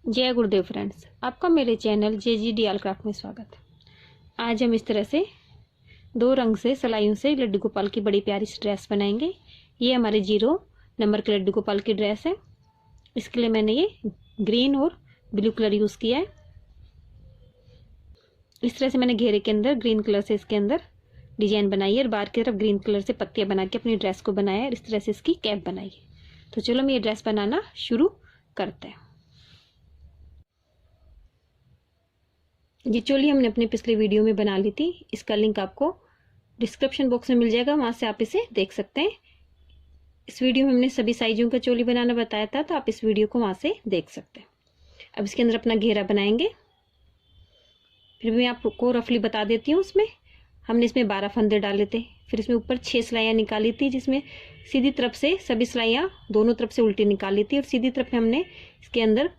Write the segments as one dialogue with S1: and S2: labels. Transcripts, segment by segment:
S1: जय गुरुदेव फ्रेंड्स, आपका मेरे चैनल JGDL क्राफ्ट में स्वागत है। आज हम इस तरह से दो रंग से सिलाइयों से लड्डू गोपाल की बड़ी प्यारी सी ड्रेस बनाएंगे। ये हमारे 0 नंबर के लड्डू गोपाल की ड्रेस है। इसके लिए मैंने ये ग्रीन और ब्लू कलर यूज़ किया है। इस तरह से मैंने घेरे के अंदर ग्रीन कलर से इसके अंदर डिजाइन बनाई है और बाहर की तरफ ग्रीन कलर से पत्तियाँ बना के अपनी ड्रेस को बनाया है। इस तरह से इसकी कैप बनाई है। तो चलो हम ये ड्रेस बनाना शुरू करते हैं। ये चोली हमने अपने पिछले वीडियो में बना ली थी। इसका लिंक आपको डिस्क्रिप्शन बॉक्स में मिल जाएगा, वहां से आप इसे देख सकते हैं। इस वीडियो में हमने सभी साइजों का चोली बनाना बताया था, तो आप इस वीडियो को वहां से देख सकते हैं। अब इसके अंदर अपना घेरा बनाएंगे। फिर मैं आपको रफली बता देती हूँ। उसमें हमने इसमें 12 फंदे डाले थे। फिर इसमें ऊपर 6 सिलाइयाँ निकाली थी, जिसमें सीधी तरफ से सभी सिलाइयाँ दोनों तरफ से उल्टी निकाली थी और सीधी तरफ में हमने इसके अंदर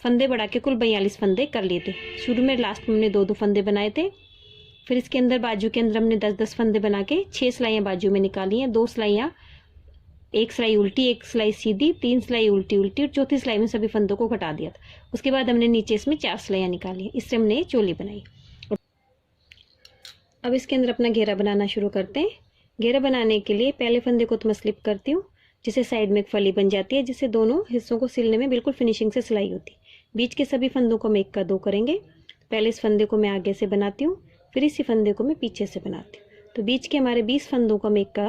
S1: फंदे बढ़ा के कुल 42 फंदे कर लिए थे। शुरू में लास्ट में हमने 2-2 फंदे बनाए थे। फिर इसके अंदर बाजू के अंदर हमने 10-10 फंदे बना के 6 सिलाइयाँ बाजू में निकाली हैं। 2 सिलाइयाँ, 1 सिलाई उल्टी, 1 सिलाई सीधी, 3 सिलाई उल्टी उल्टी और चौथी सिलाई में सभी फंदों को घटा दिया था। उसके बाद हमने नीचे इसमें 4 सिलाइयाँ निकाली। इससे हमने चोली बनाई। अब इसके अंदर अपना घेरा बनाना शुरू करते हैं। घेरा बनाने के लिए पहले फंदे को तो मैं स्लिप करती हूँ, जिससे साइड में एक फली बन जाती है, जिससे दोनों हिस्सों को सिलने में बिल्कुल फिनिशिंग से सिलाई होती है। बीच के सभी फंदों को हम 1 का 2 करेंगे। पहले इस फंदे को मैं आगे से बनाती हूँ, फिर इसी फंदे को मैं पीछे से बनाती हूँ। तो बीच के हमारे 20 फंदों को हम 1 का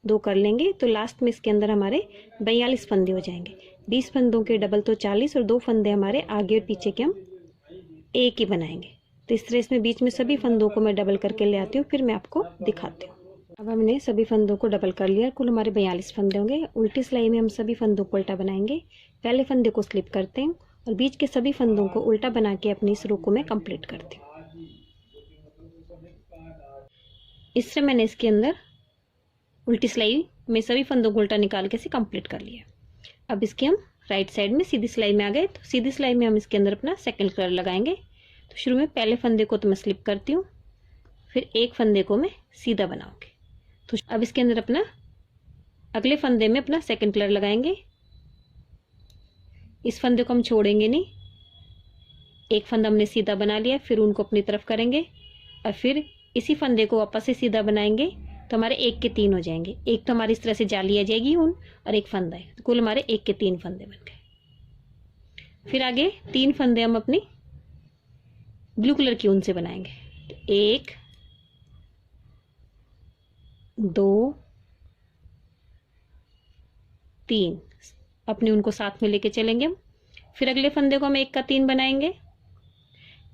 S1: 2 कर लेंगे। तो लास्ट में इसके अंदर हमारे 42 फंदे हो जाएंगे। 20 फंदों के डबल तो 40 और 2 फंदे हमारे आगे और पीछे के हम 1 ही बनाएंगे। तो इस तरह इसमें बीच में सभी फंदों को मैं डबल करके ले आती हूँ, फिर मैं आपको दिखाती हूँ। अब हमने सभी फंदों को डबल कर लिया। कुल हमारे 42 फंदे होंगे। उल्टी सिलाई में हम सभी फंदों को उल्टा बनाएंगे। पहले फंदे को स्लिप करते हैं और बीच के सभी फंदों को उल्टा बना के अपनी इस रो को मैं कंप्लीट करती हूँ। इस तरह मैंने इसके अंदर उल्टी सिलाई में सभी फंदों को उल्टा निकाल के इसे कंप्लीट कर लिया। अब इसके हम राइट साइड में सीधी सिलाई में आ गए। तो सीधी सिलाई में हम इसके अंदर अपना सेकंड कलर लगाएंगे। तो शुरू में पहले फंदे को तो मैं स्लिप करती हूँ, फिर एक फंदे को मैं सीधा बनाऊंगी। तो अब इसके अंदर अपना अगले फंदे में अपना सेकंड कलर लगाएंगे। इस फंदे को हम छोड़ेंगे नहीं। एक फंदा हमने सीधा बना लिया, फिर उनको अपनी तरफ करेंगे और फिर इसी फंदे को वापस से सीधा बनाएंगे। तो हमारे 1 के 3 हो जाएंगे। एक तो हमारी इस तरह से जाली आ जाएगी ऊन और एक फंदा है। तो कुल हमारे 1 के 3 फंदे बन गए। फिर आगे 3 फंदे हम अपनी ब्लू कलर की ऊन से बनाएंगे। तो 1 2 3 अपने उनको साथ में लेके चलेंगे हम। फिर अगले फंदे को हम 1 का 3 बनाएंगे।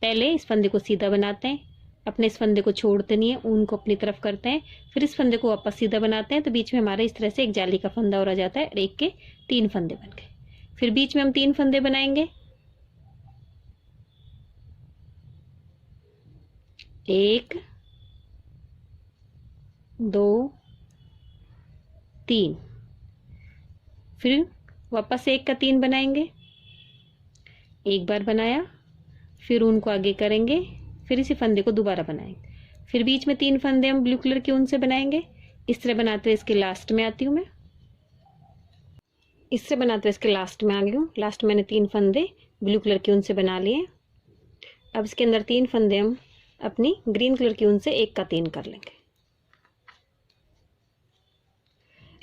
S1: पहले इस फंदे को सीधा बनाते हैं, अपने इस फंदे को छोड़ते नहीं है, ऊन को अपनी तरफ करते हैं, फिर इस फंदे को वापस सीधा बनाते हैं। तो बीच में हमारे इस तरह से एक जाली का फंदा और आ जाता है और 1 के 3 फंदे बन गए। फिर बीच में हम 3 फंदे बनाएंगे। 1 2 3, फिर वापस से 1 का 3 बनाएंगे। एक बार बनाया, फिर उनको आगे करेंगे, फिर इसी फंदे को दोबारा बनाएंगे। फिर बीच में 3 फंदे हम ब्लू कलर की ऊन से बनाएंगे। इस तरह बनाते हुए इसके लास्ट में आती हूँ मैं। इससे बनाते हुए इसके लास्ट में आ गई हूँ। लास्ट मैंने 3 फंदे ब्लू कलर की ऊन से बना लिए। अब इसके अंदर 3 फंदे हम अपनी ग्रीन कलर की ऊन से 1 का 3 कर लेंगे।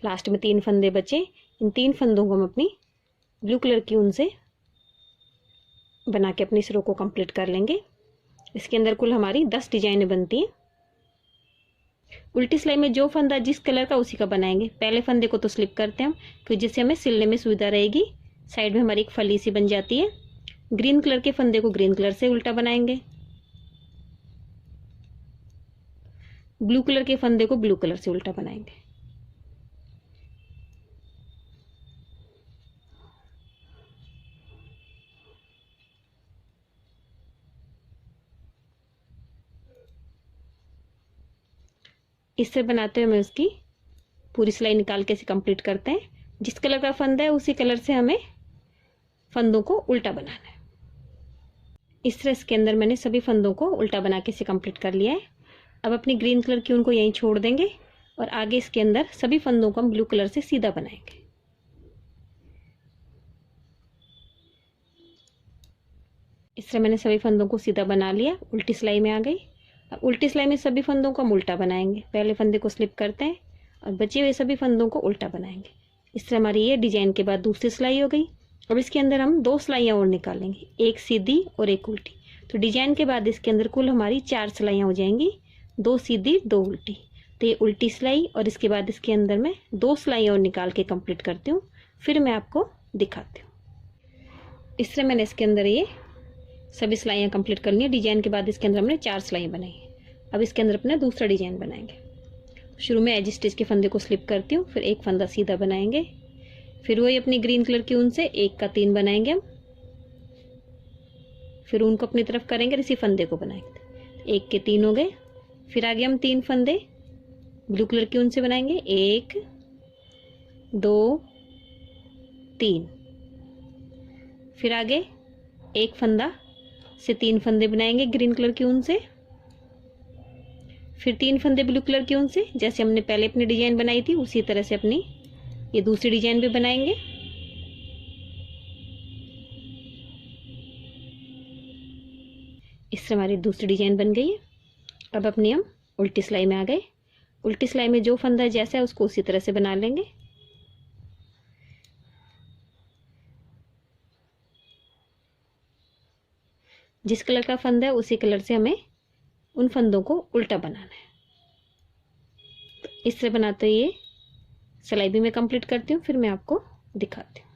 S1: लास्ट में 3 फंदे बचे। इन 3 फंदों को हम अपनी ब्लू कलर की ऊन से बना के अपनी इस रो को कंप्लीट कर लेंगे। इसके अंदर कुल हमारी 10 डिजाइनें बनती हैं। उल्टी सिलाई में जो फंदा जिस कलर का उसी का बनाएंगे। पहले फंदे को तो स्लिप करते हैं हम, क्योंकि जिससे हमें सिलने में सुविधा रहेगी। साइड में हमारी एक फली सी बन जाती है। ग्रीन कलर के फंदे को ग्रीन कलर से उल्टा बनाएंगे। ब्लू कलर के फंदे को ब्लू कलर से उल्टा बनाएंगे। इससे बनाते हुए हमें उसकी पूरी सिलाई निकाल के इसे कंप्लीट करते हैं। जिस कलर का फंदा है उसी कलर से हमें फंदों को उल्टा बनाना है। इस तरह इसके अंदर मैंने सभी फंदों को उल्टा बना के इसे कंप्लीट कर लिया है। अब अपनी ग्रीन कलर की उनको यहीं छोड़ देंगे और आगे इसके अंदर सभी फंदों को हम ब्लू कलर से सीधा बनाएंगे। इस तरह मैंने सभी फंदों को सीधा बना लिया, उल्टी सिलाई में आ गई। अब उल्टी सिलाई में सभी फंदों को हम उल्टा बनाएंगे। पहले फंदे को स्लिप करते हैं और बचे हुए सभी फंदों को उल्टा बनाएंगे। इस तरह हमारी ये डिजाइन के बाद दूसरी सिलाई हो गई। अब इसके अंदर हम 2 सिलाइयाँ और निकालेंगे, एक सीधी और एक उल्टी। तो डिजाइन के बाद इसके अंदर कुल हमारी 4 सिलाइयाँ हो जाएंगी, 2 सीधी 2 उल्टी। तो ये उल्टी सिलाई और इसके बाद इसके अंदर मैं 2 सिलाइयाँ और निकाल के कंप्लीट करती हूँ, फिर मैं आपको दिखाती हूँ। इस तरह मैंने इसके अंदर ये सभी सिलाइयाँ कंप्लीट कर ली है। डिजाइन के बाद इसके अंदर हमने 4 सिलाइयाँ बनाई हैं। अब इसके अंदर अपना दूसरा डिजाइन बनाएंगे। शुरू में एज स्टिच के फंदे को स्लिप करती हूँ, फिर एक फंदा सीधा बनाएंगे, फिर वही अपनी ग्रीन कलर की ऊन से 1 का 3 बनाएंगे हम, फिर ऊन को अपनी तरफ करेंगे, इसी फंदे को बनाएंगे। 1 के 3 हो गए। फिर आगे हम 3 फंदे ब्लू कलर की ऊन से बनाएंगे, 1 2 3। फिर आगे एक फंदा से 3 फंदे बनाएंगे ग्रीन कलर की ऊन से, फिर 3 फंदे ब्लू कलर की ऊन से। जैसे हमने पहले अपनी डिजाइन बनाई थी उसी तरह से अपनी ये दूसरी डिजाइन भी बनाएंगे। इस तरह हमारी दूसरी डिजाइन बन गई है। अब अपनी हम उल्टी सिलाई में आ गए। उल्टी सिलाई में जो फंदा जैसा है उसको उसी तरह से बना लेंगे। जिस कलर का फंदा है उसी कलर से हमें उन फंदों को उल्टा बनाना है। तो इस तरह बनाते हुए ये सिलाई भी मैं कंप्लीट करती हूँ, फिर मैं आपको दिखाती हूँ।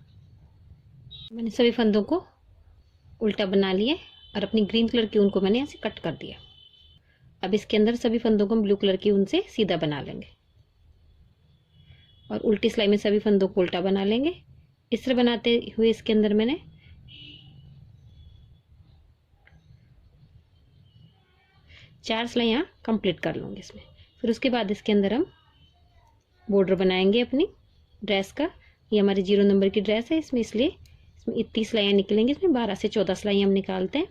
S1: मैंने सभी फंदों को उल्टा बना लिया और अपनी ग्रीन कलर की ऊन को मैंने यहाँ से कट कर दिया। अब इसके अंदर सभी फंदों को हम ब्लू कलर की ऊन से सीधा बना लेंगे और उल्टी सिलाई में सभी फंदों को उल्टा बना लेंगे। इस तरह बनाते हुए इसके अंदर मैंने 4 सिलाइयाँ कंप्लीट कर लूँगी इसमें। फिर उसके बाद इसके अंदर हम बॉर्डर बनाएंगे अपनी ड्रेस का। ये हमारी 0 नंबर की ड्रेस है, इसमें इसलिए इसमें इतनी सिलाइयाँ निकलेंगी। इसमें 12 से 14 सिलाइयाँ हम निकालते हैं।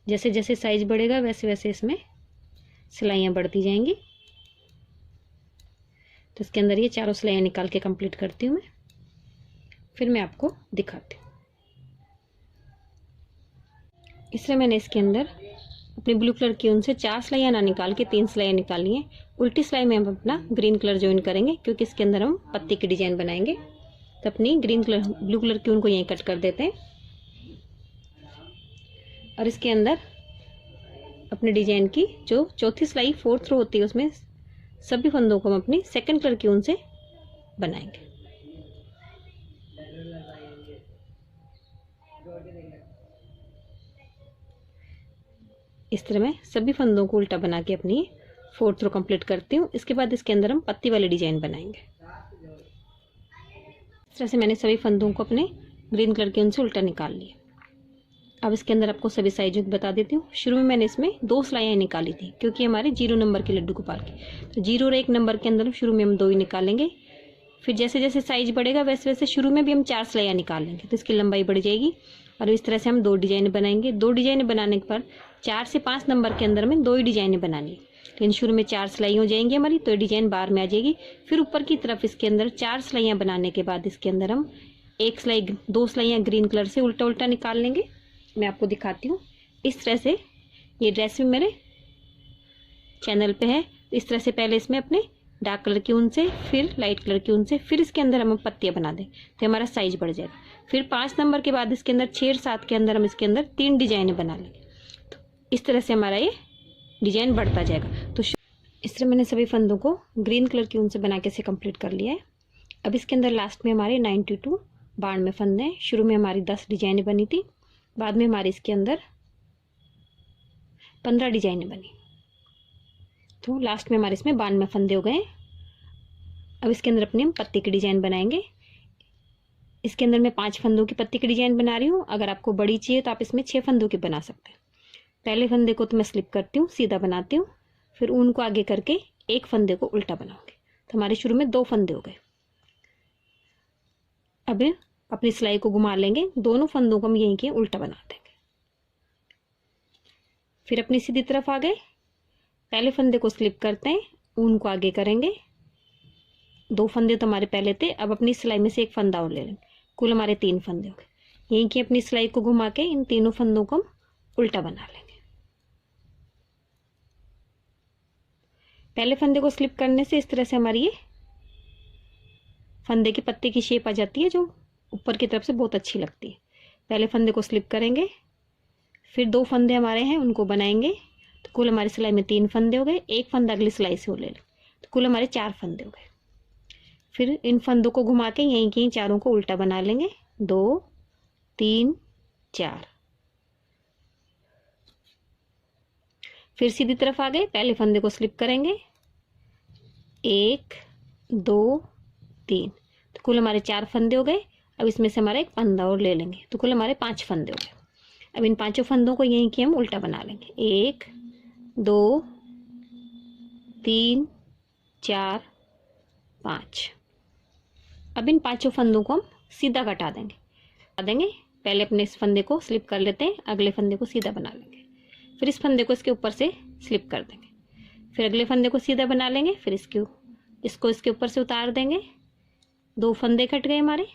S1: जैसे जैसे साइज बढ़ेगा वैसे वैसे इसमें सिलाइयाँ बढ़ती जाएंगी। तो इसके अंदर ये 4 सिलाइयाँ निकाल के कंप्लीट करती हूँ मैं, फिर मैं आपको दिखाती हूँ। इस तरह मैंने इसके अंदर अपनी ब्लू कलर की ऊन से 4 सिलाइयाँ ना निकाल के 3 सिलाइयाँ निकाली हैं। उल्टी सिलाई में हम अपना ग्रीन कलर ज्वाइन करेंगे क्योंकि इसके अंदर हम पत्ती की डिजाइन बनाएंगे। तो अपनी ब्लू कलर की ऊन को यहीं कट कर देते हैं और इसके अंदर अपने डिजाइन की जो चौथी सिलाई 4th रो होती है उसमें सभी फंदों को हम अपनी सेकंड कलर की ऊन से बनाएंगे। इस तरह मैं सभी फंदों को उल्टा बना के अपनी 4th रो कंप्लीट करती हूँ। इसके बाद इसके अंदर हम पत्ती वाली डिजाइन बनाएंगे। इस तरह से मैंने सभी फंदों को अपने ग्रीन कलर के ऊन से उल्टा निकाल लिया। अब इसके अंदर आपको सभी साइज बता देती हूँ। शुरू में मैंने इसमें 2 सिलाइयाँ निकाली थी क्योंकि हमारे 0 नंबर के लड्डू गोपाल के, तो 0 और 1 नंबर के अंदर शुरू में हम 2 ही निकालेंगे। फिर जैसे जैसे साइज बढ़ेगा वैसे वैसे शुरू में भी हम 4 सिलाइयाँ निकाल लेंगे, तो इसकी लंबाई बढ़ जाएगी। और इस तरह से हम 2 डिजाइन बनाएंगे। 2 डिजाइन बनाने पर 4 से 5 नंबर के अंदर में 2 ही डिजाइने बनानी है। लेकिन शुरू में 4 सिलाई हो जाएंगी हमारी, तो डिजाइन बाहर में आ जाएगी। फिर ऊपर की तरफ इसके अंदर 4 सिलाइयाँ बनाने के बाद इसके अंदर हम 2 सिलाइयाँ ग्रीन कलर से उल्टा उल्टा निकाल लेंगे। मैं आपको दिखाती हूँ। इस तरह से ये ड्रेस भी मेरे चैनल पे है। इस तरह से पहले इसमें अपने डार्क कलर की ऊन से, फिर लाइट कलर की ऊन से, फिर इसके अंदर हम पत्तियाँ बना दें तो हमारा साइज बढ़ जाएगा। फिर 5 नंबर के बाद इसके अंदर 6 और 7 के अंदर हम इसके अंदर 3 डिजाइनें बना लेंगे। तो इस तरह से हमारा ये डिजाइन बढ़ता जाएगा। तो इस तरह मैंने सभी फंदों को ग्रीन कलर की ऊन से बना के से कंप्लीट कर लिया है। अब इसके अंदर लास्ट में हमारे 92 92 फंदे हैं। शुरू में हमारी 10 डिजाइनें बनी थी, बाद में हमारे इसके अंदर 15 डिजाइनें बनी, तो लास्ट में हमारे इसमें 92 फंदे हो गए। अब इसके अंदर अपने हम पत्ती की डिजाइन बनाएंगे। इसके अंदर मैं 5 फंदों की पत्ती की डिजाइन बना रही हूँ। अगर आपको बड़ी चाहिए तो आप इसमें 6 फंदों की बना सकते हैं। पहले फंदे को तो मैं स्लिप करती हूँ, सीधा बनाती हूँ, फिर ऊन को आगे करके एक फंदे को उल्टा बनाऊंगी। तो हमारे शुरू में 2 फंदे हो गए। अब अपनी सिलाई को घुमा लेंगे, दोनों फंदों को हम यहीं के उल्टा बना देंगे। फिर अपनी सीधी तरफ आ गए, पहले फंदे को स्लिप करते हैं, ऊन को आगे करेंगे। 2 फंदे तो हमारे पहले थे। अब अपनी सिलाई में से एक फंदा और ले लेंगे, कुल हमारे 3 फंदे हो गए। यहीं की अपनी सिलाई को घुमा के इन तीनों फंदों को हम उल्टा बना लेंगे। पहले फंदे को स्लिप करने से इस तरह से हमारी ये फंदे के पत्ते की शेप आ जाती है, जो ऊपर की तरफ से बहुत अच्छी लगती है। पहले फंदे को स्लिप करेंगे, फिर 2 फंदे हमारे हैं उनको बनाएंगे, तो कुल हमारी सिलाई में 3 फंदे हो गए। एक फंदा अगली सिलाई से हो ले, तो कुल हमारे 4 फंदे हो गए। फिर इन फंदों को घुमा के यहीं के चारों को उल्टा बना लेंगे। 2 3 4। फिर सीधी तरफ आ गए, पहले फंदे को स्लिप करेंगे, 1 2 3, तो कुल हमारे 4 फंदे हो गए। अब इसमें से हमारा एक फंदा और ले लेंगे, तो कुल हमारे 5 फंदे हो गए। अब इन 5 फंदों को यहीं की हम उल्टा बना लेंगे। 1 2 3 4 5। अब इन 5 फंदों को हम सीधा कटा देंगे। पहले अपने इस फंदे को स्लिप कर लेते हैं, अगले फंदे को सीधा बना लेंगे, फिर इस फंदे को इसके ऊपर से स्लिप कर देंगे, फिर अगले फंदे को सीधा बना लेंगे, फिर इसको इसके ऊपर से उतार देंगे। 2 फंदे कट गए हमारे,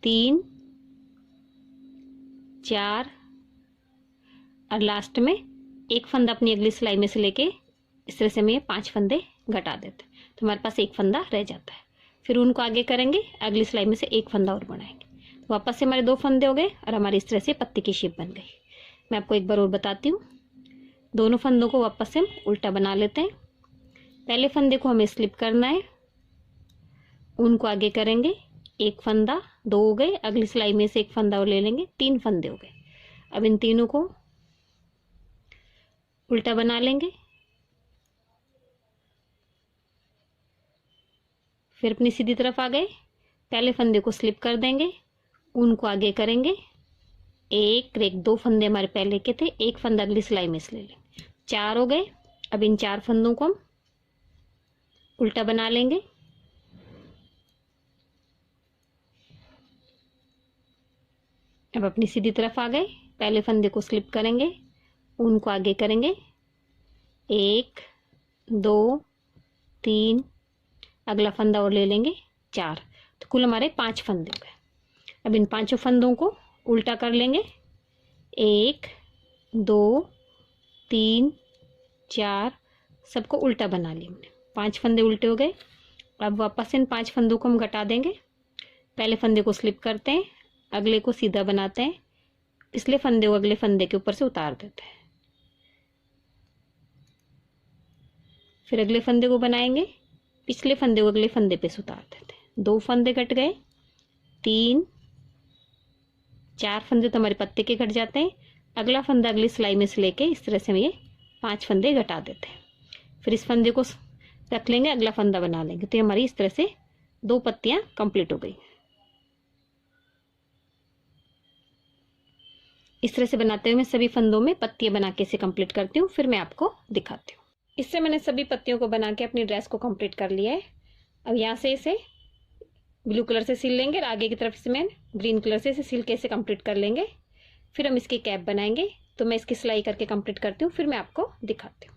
S1: 3 4, और लास्ट में एक फंदा अपनी अगली सिलाई में से लेके इस तरह से हम ये 5 फंदे घटा देते हैं, तो हमारे पास एक फंदा रह जाता है। फिर उनको आगे करेंगे, अगली सिलाई में से एक फंदा और बनाएंगे, तो वापस से हमारे 2 फंदे हो गए और हमारी इस तरह से पत्ती की शेप बन गई। मैं आपको एक बार और बताती हूँ। दोनों फंदों को वापस से हम उल्टा बना लेते हैं। पहले फंदे को हमें स्लिप करना है, उनको आगे करेंगे, एक फंदा, 2 हो गए, अगली सिलाई में से एक फंदा और ले लेंगे, 3 फंदे हो गए। अब इन तीनों को उल्टा बना लेंगे, फिर अपनी सीधी तरफ आ गए, पहले फंदे को स्लिप कर देंगे, उनको आगे करेंगे, 2 फंदे हमारे पहले के थे, एक फंदा अगली सिलाई में से ले लेंगे, 4 हो गए। अब इन 4 फंदों को हम उल्टा बना लेंगे, अब अपनी सीधी तरफ आ गए, पहले फंदे को स्लिप करेंगे, उनको आगे करेंगे, 1 2 3, अगला फंदा और ले लेंगे, 4, तो कुल हमारे 5 फंदे हो गए। अब इन 5 फंदों को उल्टा कर लेंगे, 1 2 3 4, सबको उल्टा बना लिया हमने, 5 फंदे उल्टे हो गए। अब वापस इन 5 फंदों को हम घटा देंगे, पहले फंदे को स्लिप करते हैं, अगले को सीधा बनाते हैं, पिछले फंदे को अगले फंदे के ऊपर से उतार देते हैं, फिर अगले फंदे को बनाएंगे, पिछले फंदे को अगले फंदे पे से उतार देते हैं। 2 फंदे कट गए, 3 4 फंदे तो हमारे पत्ते के कट जाते हैं, अगला फंदा अगली सिलाई में से लेके इस तरह से हम ये 5 फंदे घटा देते हैं, फिर इस फंदे को रख लेंगे, अगला फंदा बना लेंगे, तो हमारी इस तरह से 2 पत्तियां कंप्लीट हो गई। इस तरह से बनाते हुए मैं सभी फंदों में पत्तियां बना के इसे कंप्लीट करती हूँ, फिर मैं आपको दिखाती हूँ। इससे मैंने सभी पत्तियों को बना के अपनी ड्रेस को कंप्लीट कर लिया है। अब यहाँ से इसे ब्लू कलर से सिल लेंगे और आगे की तरफ से मैं ग्रीन कलर से इसे सिल के इसे कंप्लीट कर लेंगे, फिर हम इसकी कैप बनाएंगे। तो मैं इसकी सिलाई करके कंप्लीट करती हूँ, फिर मैं आपको दिखाती हूँ।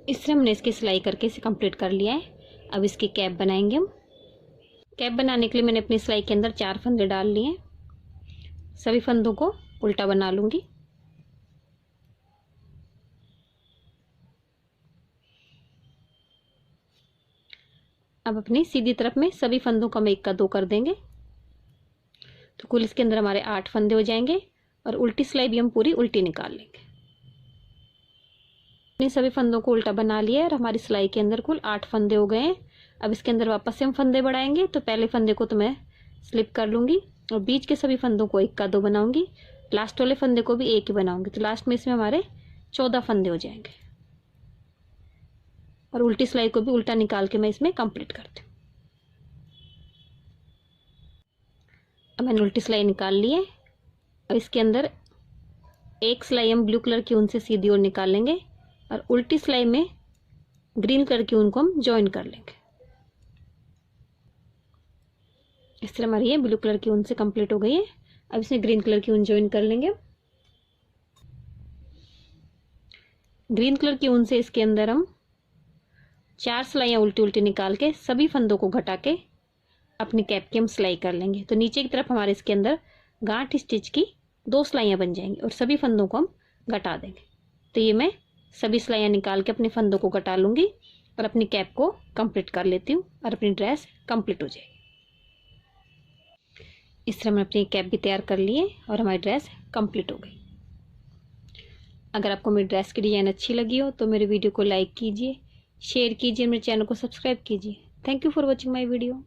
S1: इस तरह हमने इसकी सिलाई करके इसे कंप्लीट कर लिया है। अब इसकी कैप बनाएंगे हम। कैप बनाने के लिए मैंने अपनी सिलाई के अंदर 4 फंदे डाल लिए हैं, सभी फंदों को उल्टा बना लूंगी। अब अपनी सीधी तरफ में सभी फंदों का हम 1 का 2 कर देंगे, तो कुल इसके अंदर हमारे 8 फंदे हो जाएंगे और उल्टी सिलाई भी हम पूरी उल्टी निकाल लेंगे। अपने सभी फंदों को उल्टा बना लिया और हमारी सिलाई के अंदर कुल 8 फंदे हो गए हैं। अब इसके अंदर वापस से हम फंदे बढ़ाएंगे, तो पहले फंदे को तो मैं स्लिप कर लूंगी और बीच के सभी फंदों को 1 का 2 बनाऊंगी, लास्ट वाले फंदे को भी 1 ही बनाऊंगी, तो लास्ट में इसमें हमारे 14 फंदे हो जाएंगे और उल्टी सिलाई को भी उल्टा निकाल के मैं इसमें कंप्लीट करती हूँ। अब मैंने उल्टी सिलाई निकाल ली है। अब इसके अंदर एक सिलाई हम ब्लू कलर की ऊन से सीधी ओर निकाल लेंगे और उल्टी सिलाई में ग्रीन कलर की ऊन को हम ज्वाइन कर लेंगे। इस तरह हमारी ये ब्लू कलर की ऊन से कंप्लीट हो गई है। अब इसमें ग्रीन कलर की ऊन ज्वाइन कर लेंगे। ग्रीन कलर की ऊन से इसके अंदर हम 4 सिलाइयाँ उल्टी उल्टी निकाल के सभी फंदों को घटा के अपनी कैप की हम सिलाई कर लेंगे। तो नीचे की तरफ हमारे इसके अंदर गांठ स्टिच की 2 सिलाइयाँ बन जाएंगी और सभी फंदों को हम घटा देंगे। तो ये मैं सभी सिलाइयाँ निकाल के अपने फंदों को घटा लूँगी और अपनी कैप को कंप्लीट कर लेती हूँ और अपनी ड्रेस कंप्लीट हो जाएगी। इस तरह मैं अपनी कैप भी तैयार कर लिए और हमारी ड्रेस कंप्लीट हो गई। अगर आपको मेरी ड्रेस की डिज़ाइन अच्छी लगी हो तो मेरे वीडियो को लाइक कीजिए, शेयर कीजिए, मेरे चैनल को सब्सक्राइब कीजिए। Thank you for watching my video.